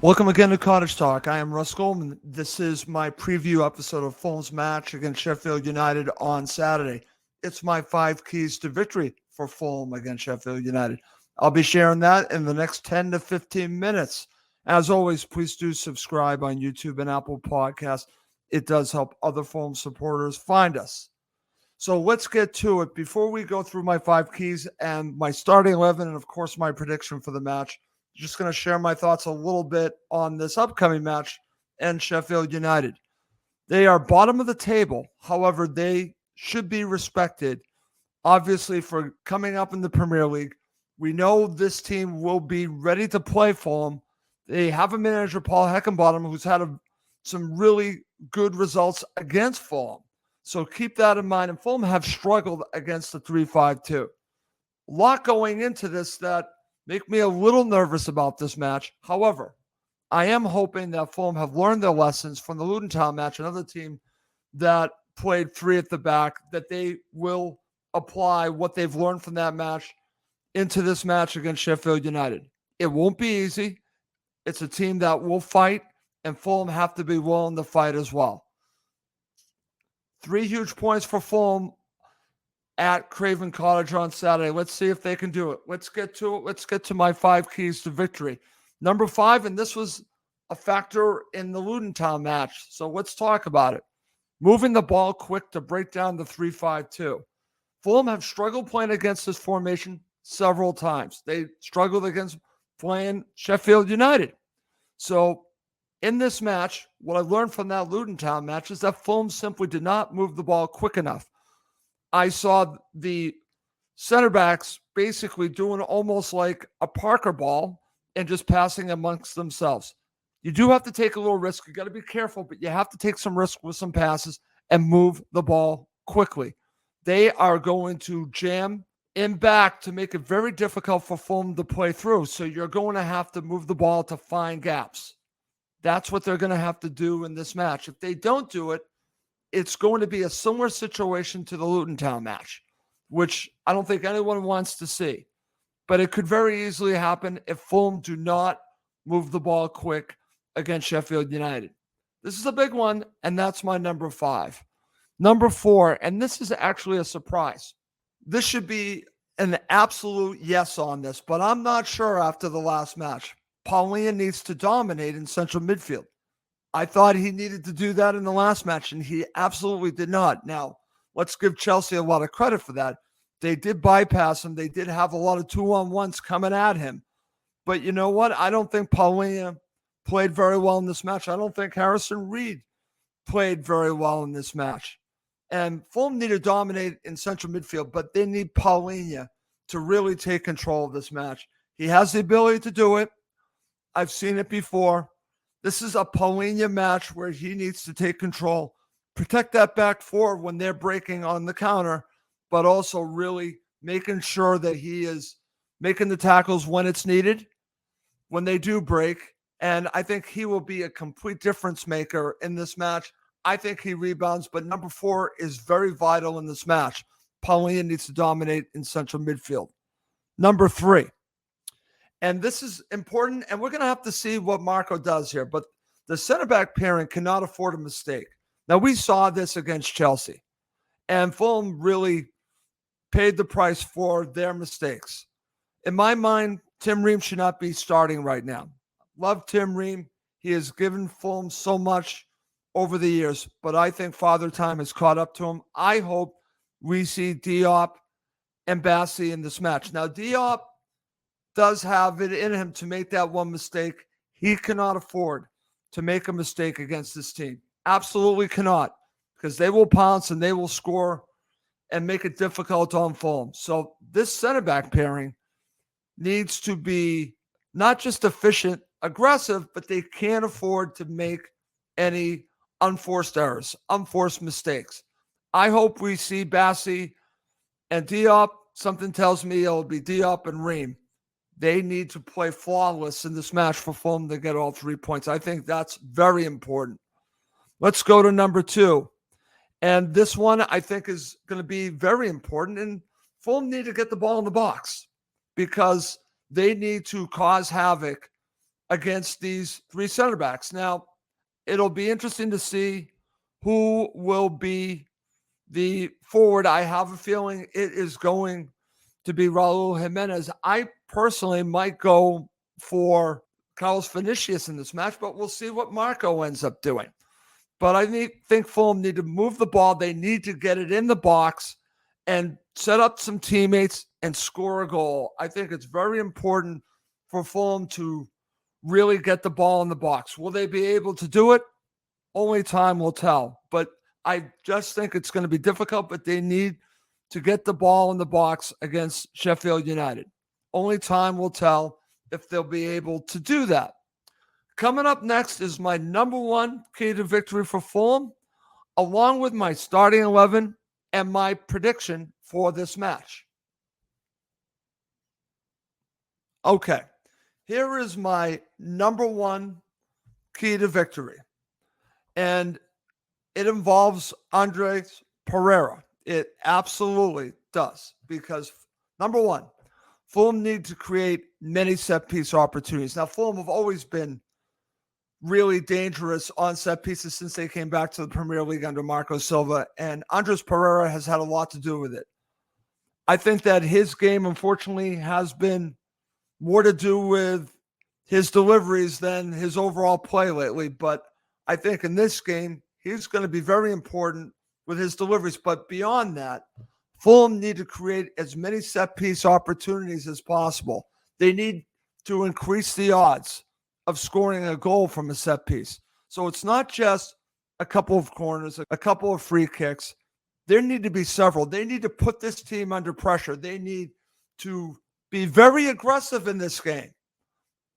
Welcome again to Cottage Talk. I am Russ Goldman. This is my preview episode of Fulham's match against Sheffield United on Saturday. It's my 5 keys to victory for Fulham against Sheffield United. I'll be sharing that in the next 10 to 15 minutes. As always, please do subscribe on YouTube and Apple Podcasts. It does help other Fulham supporters find us. So let's get to it. Before we go through my 5 keys and my starting 11 and, of course, my prediction for the match, just going to share my thoughts a little bit on this upcoming match and Sheffield United. They are bottom of the table. However, they should be respected, obviously, for coming up in the Premier League. We know this team will be ready to play Fulham. They have a manager, Paul Heckenbottom, who's had some really good results against Fulham. So keep that in mind. And Fulham have struggled against the 3-5-2. A lot going into this that make me a little nervous about this match. However, I am hoping that Fulham have learned their lessons from the Luton Town match, another team that played 3 at the back, that they will apply what they've learned from that match into this match against Sheffield United. It won't be easy. It's a team that will fight, and Fulham have to be willing to fight as well. 3 huge points for Fulham at Craven Cottage on Saturday. Let's see if they can do it. Let's get to it. Let's get to my 5 keys to victory. Number 5, and this was a factor in the Luton Town match, so let's talk about it. Moving the ball quick to break down the 3-5-2. Fulham have struggled playing against this formation several times. They struggled against playing Sheffield United. So in this match, what I learned from that Luton Town match is that Fulham simply did not move the ball quick enough. I saw the center backs basically doing almost like a Parker ball and just passing amongst themselves. You do have to take a little risk. You got to be careful, but you have to take some risk with some passes and move the ball quickly. They are going to jam in back to make it very difficult for Fulham to play through. So you're going to have to move the ball to find gaps. That's what they're going to have to do in this match. If they don't do it, it's going to be a similar situation to the Luton Town match, which I don't think anyone wants to see. But it could very easily happen if Fulham do not move the ball quick against Sheffield United. This is a big one, and that's my number 5. Number 4, and this is actually a surprise. This should be an absolute yes on this, but I'm not sure after the last match. Paulinho needs to dominate in central midfield. I thought he needed to do that in the last match, and he absolutely did not. Now, let's give Chelsea a lot of credit for that. They did bypass him. They did have a lot of 2-on-1s coming at him. But you know what? I don't think Paulinho played very well in this match. I don't think Harrison Reed played very well in this match. And Fulham need to dominate in central midfield, but they need Paulinho to really take control of this match. He has the ability to do it. I've seen it before. This is a Paulinho match where he needs to take control, protect that back four when they're breaking on the counter, but also really making sure that he is making the tackles when it's needed, when they do break. And I think he will be a complete difference maker in this match. I think he rebounds, but number 4 is very vital in this match. Paulinho needs to dominate in central midfield. Number 3. And this is important, and we're going to have to see what Marco does here. But the center back pairing cannot afford a mistake. Now, we saw this against Chelsea, and Fulham really paid the price for their mistakes. In my mind, Tim Ream should not be starting right now. Love Tim Ream. He has given Fulham so much over the years, but I think Father Time has caught up to him. I hope we see Diop and Bassi in this match. Now, Diop does have it in him to make that one mistake. He cannot afford to make a mistake against this team. Absolutely cannot, because they will pounce and they will score and make it difficult on Fulham. So this center back pairing needs to be not just efficient, aggressive, but they can't afford to make any unforced errors, unforced mistakes. I hope we see Bassi and Diop. Something tells me it'll be Diop and Ream. They need to play flawless in this match for Fulham to get all 3 points. I think that's very important. Let's go to number 2. And this one I think is going to be very important. And Fulham need to get the ball in the box because they need to cause havoc against these three center backs. Now, it'll be interesting to see who will be the forward. I have a feeling it is going to be Raul Jimenez. I personally might go for Carlos Vinicius in this match, but we'll see what Marco ends up doing. But I think Fulham need to move the ball. They need to get it in the box and set up some teammates and score a goal. I think it's very important for Fulham to really get the ball in the box. Will they be able to do it? Only time will tell. But I just think it's going to be difficult, but they need to get the ball in the box against Sheffield United. Only time will tell if they'll be able to do that. Coming up next is my number one key to victory for Fulham, along with my starting 11 and my prediction for this match. Okay, here is my number one key to victory. And it involves Andres Pereira. It absolutely does. Because, number one, Fulham need to create many set-piece opportunities. Now, Fulham have always been really dangerous on set pieces since they came back to the Premier League under Marco Silva, and Andres Pereira has had a lot to do with it. I think that his game, unfortunately, has been more to do with his deliveries than his overall play lately, but I think in this game, he's going to be very important with his deliveries. But beyond that, Fulham need to create as many set-piece opportunities as possible. They need to increase the odds of scoring a goal from a set piece. So it's not just a couple of corners, a couple of free kicks. There need to be several. They need to put this team under pressure. They need to be very aggressive in this game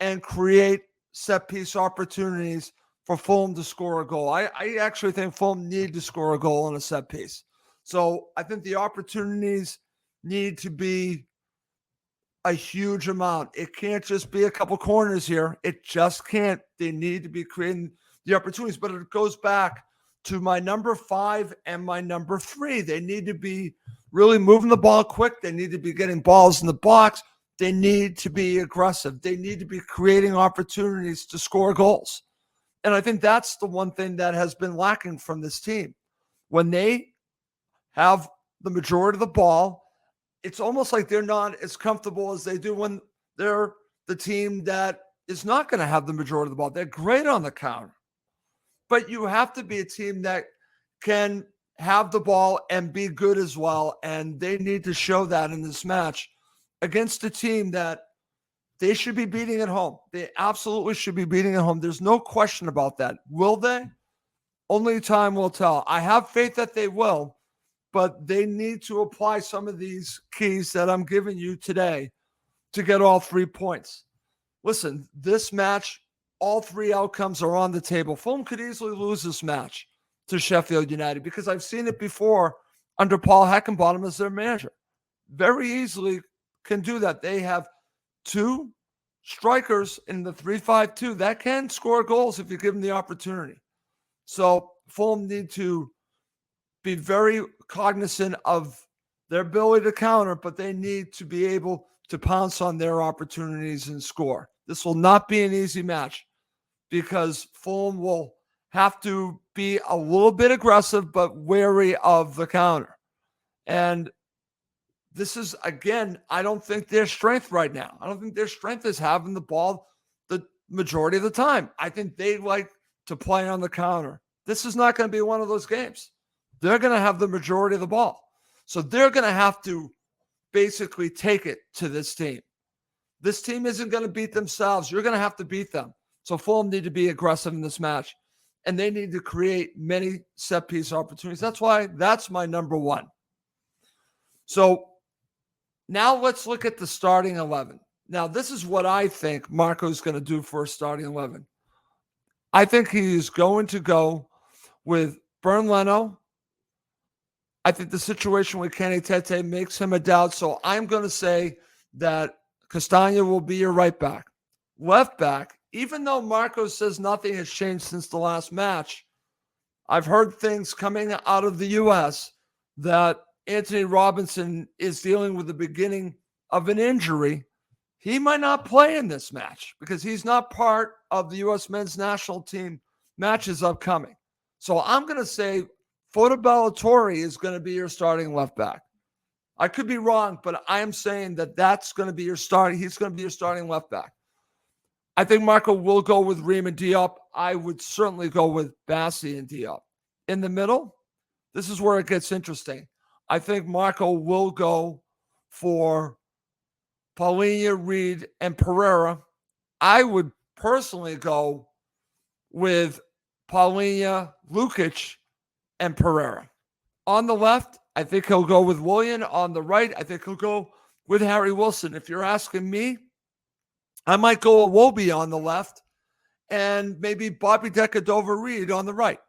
and create set piece opportunities for Fulham to score a goal. I actually think Fulham need to score a goal on a set piece. So I think the opportunities need to be a huge amount. It can't just be a couple corners here. It just can't. They need to be creating the opportunities. But it goes back to my number 5 and my number 3. They need to be really moving the ball quick. They need to be getting balls in the box. They need to be aggressive. They need to be creating opportunities to score goals. And I think that's the one thing that has been lacking from this team. When they have the majority of the ball, it's almost like they're not as comfortable as they do when they're the team that is not going to have the majority of the ball. They're great on the counter. But you have to be a team that can have the ball and be good as well. And they need to show that in this match against a team that they should be beating at home. They absolutely should be beating at home. There's no question about that. Will they? Only time will tell. I have faith that they will. But they need to apply some of these keys that I'm giving you today to get all 3 points. Listen, this match, all 3 outcomes are on the table. Fulham could easily lose this match to Sheffield United because I've seen it before under Paul Heckenbottom as their manager. Very easily can do that. They have 2 strikers in the 3-5-2 that can score goals if you give them the opportunity. So Fulham need to be very cognizant of their ability to counter, but they need to be able to pounce on their opportunities and score. This will not be an easy match because Fulham will have to be a little bit aggressive, but wary of the counter. And this is, again, I don't think their strength right now. I don't think their strength is having the ball the majority of the time. I think they like to play on the counter. This is not going to be one of those games. They're going to have the majority of the ball. So they're going to have to basically take it to this team. This team isn't going to beat themselves. You're going to have to beat them. So Fulham need to be aggressive in this match, and they need to create many set-piece opportunities. That's why that's my number 1. So now let's look at the starting 11. Now, this is what I think Marco's going to do for a starting 11. I think he is going to go with Bernd Leno. I think the situation with Kenny Tete makes him a doubt. So I'm going to say that Castagna will be your right back. Left back, even though Marco says nothing has changed since the last match, I've heard things coming out of the U.S. that Anthony Robinson is dealing with the beginning of an injury. he might not play in this match because he's not part of the U.S. men's national team matches upcoming. So I'm going to say Foda Ballatore is going to be your starting left back. I could be wrong, but I am saying that that's going to be your starting. He's going to be your starting left back. I think Marco will go with Ream and Diop. I would certainly go with Bassi and Diop. In the middle, this is where it gets interesting. I think Marco will go for Paulinho, Reed, and Pereira. I would personally go with Paulinho, Lukic, and Pereira. On the left, I think he'll go with Willian. On the right, I think he'll go with Harry Wilson. If you're asking me, I might go Iwobi on the left and maybe Bobby Decordova-Reid on the right.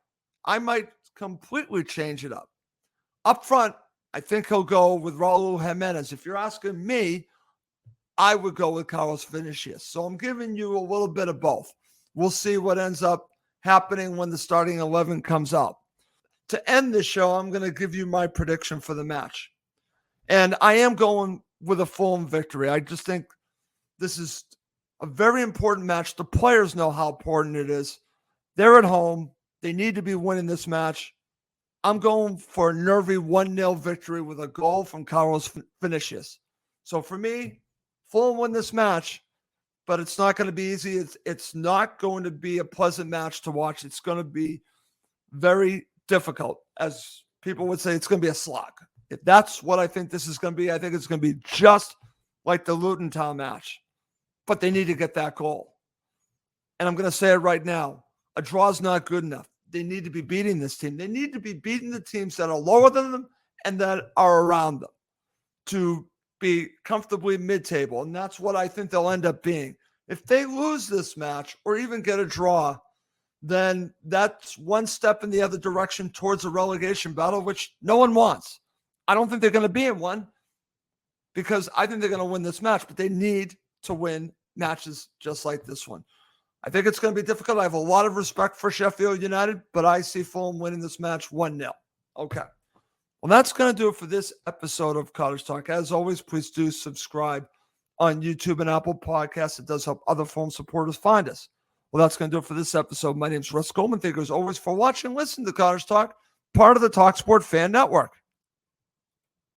I might completely change it up. Up front, I think he'll go with Raul Jimenez. If you're asking me, I would go with Carlos Vinicius. So I'm giving you a little bit of both. We'll see what ends up happening when the starting 11 comes out. To end the show, I'm going to give you my prediction for the match. And I am going with a Fulham victory. I just think this is a very important match. The players know how important it is. They're at home. They need to be winning this match. I'm going for a nervy 1-0 victory with a goal from Carlos Vinicius. So for me, Fulham win this match, but it's not going to be easy. It's not going to be a pleasant match to watch. It's going to be very difficult. As people would say, it's going to be a slog. If that's what I think this is going to be, I think it's going to be just like the Luton Town match. But they need to get that goal. And I'm going to say it right now. A draw is not good enough. They need to be beating this team. They need to be beating the teams that are lower than them and that are around them to be comfortably mid-table. And that's what I think they'll end up being. If they lose this match or even get a draw, then that's one step in the other direction towards a relegation battle, which no one wants. I don't think they're going to be in one because I think they're going to win this match, but they need to win matches just like this one. I think it's going to be difficult. I have a lot of respect for Sheffield United, but I see Fulham winning this match 1-0. Okay. Well, that's going to do it for this episode of Cottage Talk. As always, please do subscribe on YouTube and Apple Podcasts. It does help other Fulham supporters find us. Well, that's going to do it for this episode. My name is Russ Goldman. Thank you as always for watching and listening to Cottage Talk, part of the talkSPORT Fan Network.